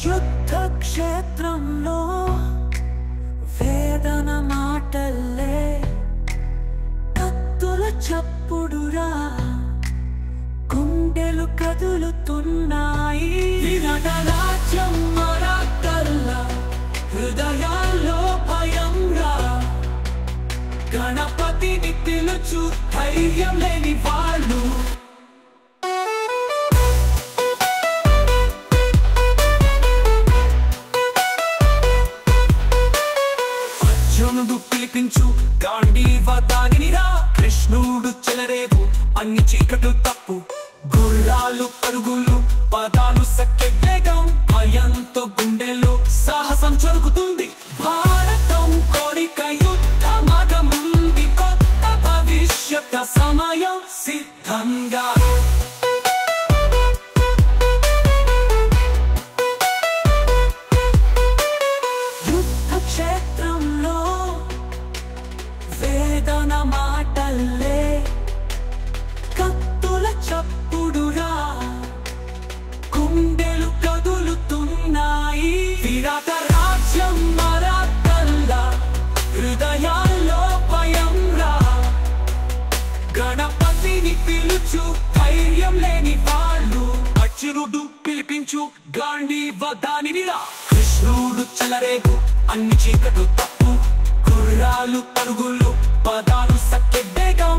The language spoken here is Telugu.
యుద్ధ క్షేత్రంలో వేదన మాటల్లే కత్తుల చప్పుడురా గుండెలు కదులుతున్నాయి. నటరాజ్యం మరకల్లా హృదయాల్లో భయంరా గణపతిని పిలుచు ధైర్యం లేని వాళ్ళు. అర్జునుడు పిలిపించు గాంధీవదానిరా, కృష్ణుడు చెలరేగు అన్ని చీకట్లు తప్పు. గుర్రాలు పరుగులు పదాలు సఖ్య వేగం, భయంతో గుండెలో సాహసం జరుగుతుంది. భారతం కోరిక యుద్ధ మగముంది, కొత్త భవిష్యత్ సమయం సిద్ధంగా. యుద్ధ క్షేత్రంలో వేదన మాటల్లే కత్తుల చప్పుడురా గుండెలు కదులుతున్నాయి. విరాట రాజ్యం మరకల్లా హృదయాల్లో భయంరా గణపతిని పిలుచు ధైర్యం లేని వాళ్ళు. అర్జునుడు పిలిపించు గాంధీవదానిరా, కృష్ణుడు చెలరేగు అన్ని చీకట్లు తప్పు. గుర్రాలు పరుగులు పదాలు సఖ్య వేగం,